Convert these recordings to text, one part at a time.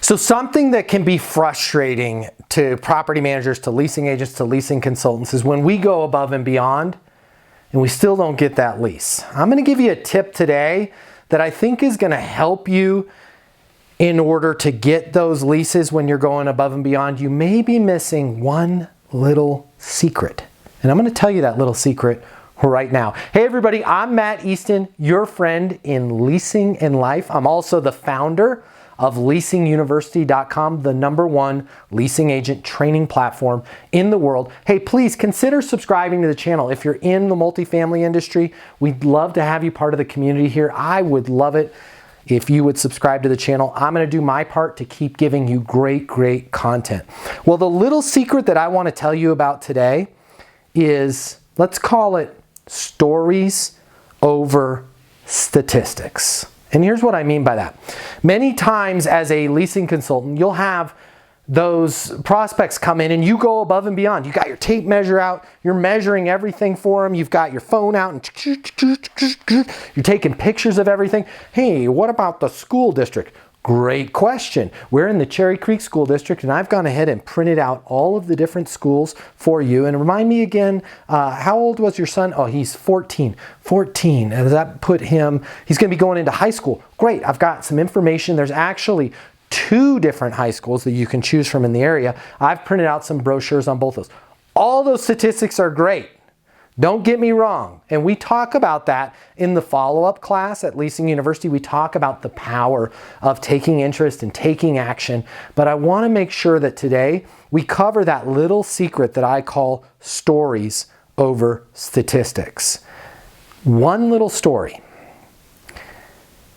So something that can be frustrating to property managers, to leasing agents, to leasing consultants is when we go above and beyond and we still don't get that lease. I'm going to give you a tip today that I think is going to help you in order to get those leases when you're going above and beyond. You may be missing one little secret. And I'm going to tell you that little secret right now. Hey everybody, I'm Matt Easton, your friend in leasing and life. I'm also the founder of leasinguniversity.com, the #1 leasing agent training platform in the world. Hey, please consider subscribing to the channel. If you're in the multifamily industry, we'd love to have you part of the community here. I would love it if you would subscribe to the channel. I'm going to do my part to keep giving you great content. Well, the little secret that I want to tell you about today is, let's call it stories over statistics. And here's what I mean by that. Many times as a leasing consultant, you'll have those prospects come in and you go above and beyond. You got your tape measure out, you're measuring everything for them, you've got your phone out and you're taking pictures of everything. Hey, what about the school district? Great question. We're in the Cherry Creek School District and I've gone ahead and printed out all of the different schools for you. And remind me again, how old was your son? Oh, he's 14. 14. Does that put him, he's going to be going into high school. Great. I've got some information. There's actually 2 different high schools that you can choose from in the area. I've printed out some brochures on both those. All those statistics are great. Don't get me wrong. And we talk about that in the follow-up class at Leasing University. We talk about the power of taking interest and taking action. But I want to make sure that today we cover that little secret that I call stories over statistics. One little story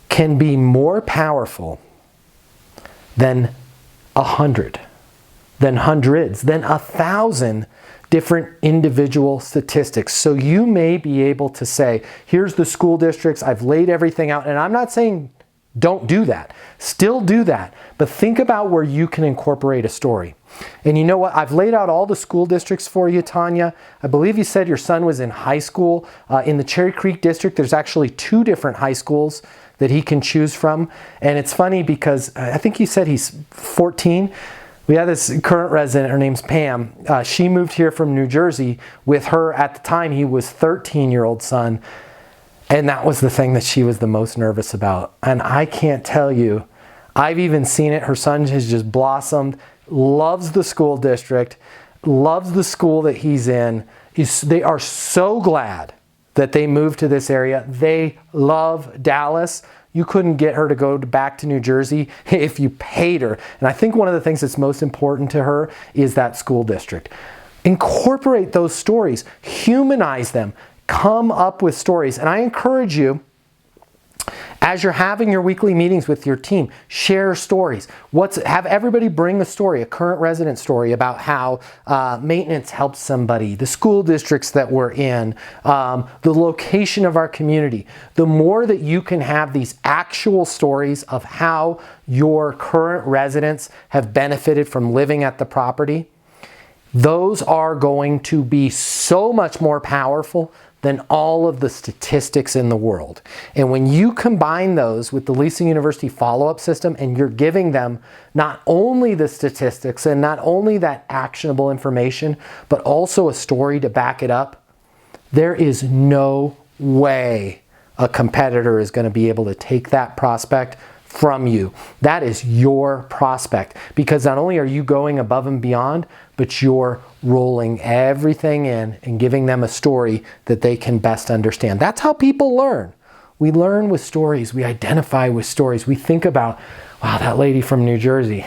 can be more powerful than 100, than hundreds, than 1,000 different individual statistics. So you may be able to say, here's the school districts, I've laid everything out, and I'm not saying don't do that. Still do that, but think about where you can incorporate a story. And you know what? I've laid out all the school districts for you, Tanya. I believe you said your son was in high school. In the Cherry Creek district, there's actually 2 different high schools that he can choose from. And it's funny because I think you said he's 14. We have this current resident, her name's Pam. She moved here from New Jersey with her, at the time, he was 13-year-old son. And that was the thing that she was the most nervous about. And I can't tell you, I've even seen it. Her son has just blossomed, loves the school district, loves the school that he's in. They are so glad that they moved to this area. They love Dallas. You couldn't get her to go back to New Jersey if you paid her. And I think one of the things that's most important to her is that school district. Incorporate those stories, humanize them, come up with stories. And I encourage you, as you're having your weekly meetings with your team, share stories. Have everybody bring a story, a current resident story about how maintenance helps somebody, the school districts that we're in, the location of our community. The more that you can have these actual stories of how your current residents have benefited from living at the property, those are going to be so much more powerful than all of the statistics in the world. And when you combine those with the Leasing University follow-up system and you're giving them not only the statistics and not only that actionable information, but also a story to back it up, there is no way a competitor is going to be able to take that prospect from you. That is your prospect, because not only are you going above and beyond, but you're rolling everything in and giving them a story that they can best understand. That's how people learn. We learn with stories. We identify with stories. We think about, wow, that lady from New Jersey.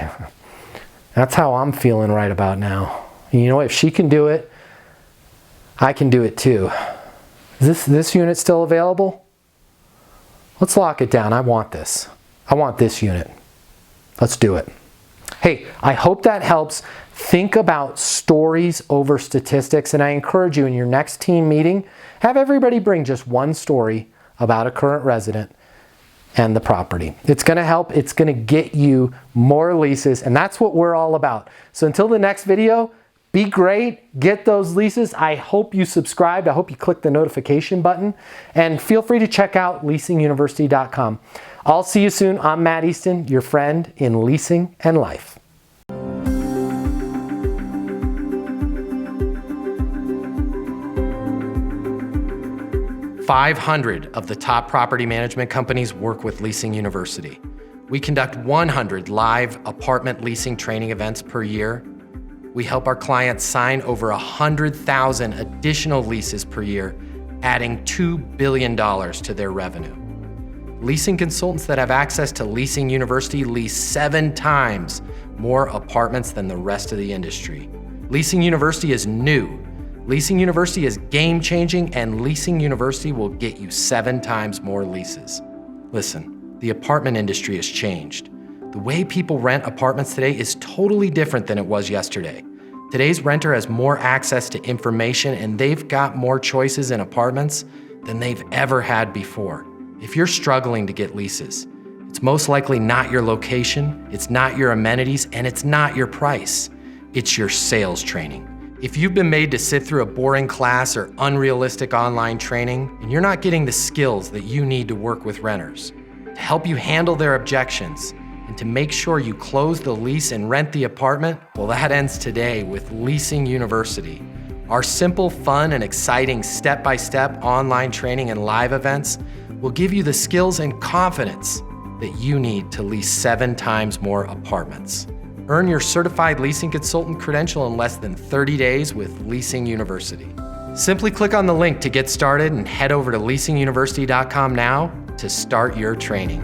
That's how I'm feeling right about now. And you know what? If she can do it, I can do it too. Is this unit still available? Let's lock it down. I want this. I want this unit. Let's do it. Hey, I hope that helps. Think about stories over statistics, and I encourage you in your next team meeting, have everybody bring just one story about a current resident and the property. It's going to help. It's going to get you more leases, and that's what we're all about. So until the next video, Be great, get those leases. I hope you subscribed. I hope you click the notification button, and feel free to check out leasinguniversity.com. I'll see you soon. I'm Matt Easton, your friend in leasing and life. 500 of the top property management companies work with Leasing University. We conduct 100 live apartment leasing training events per year. We help our clients sign over 100,000 additional leases per year, adding $2 billion to their revenue. Leasing consultants that have access to Leasing University lease 7 times more apartments than the rest of the industry. Leasing University is new. Leasing University is game-changing, and Leasing University will get you 7 times more leases. Listen, the apartment industry has changed. The way people rent apartments today is totally different than it was yesterday. Today's renter has more access to information, and they've got more choices in apartments than they've ever had before. If you're struggling to get leases, it's most likely not your location, it's not your amenities, and it's not your price. It's your sales training. If you've been made to sit through a boring class or unrealistic online training, and you're not getting the skills that you need to work with renters, to help you handle their objections, and to make sure you close the lease and rent the apartment, well, that ends today with Leasing University. Our simple, fun, and exciting step-by-step online training and live events will give you the skills and confidence that you need to lease 7 times more apartments. Earn your certified leasing consultant credential in less than 30 days with Leasing University. Simply click on the link to get started and head over to leasinguniversity.com now to start your training.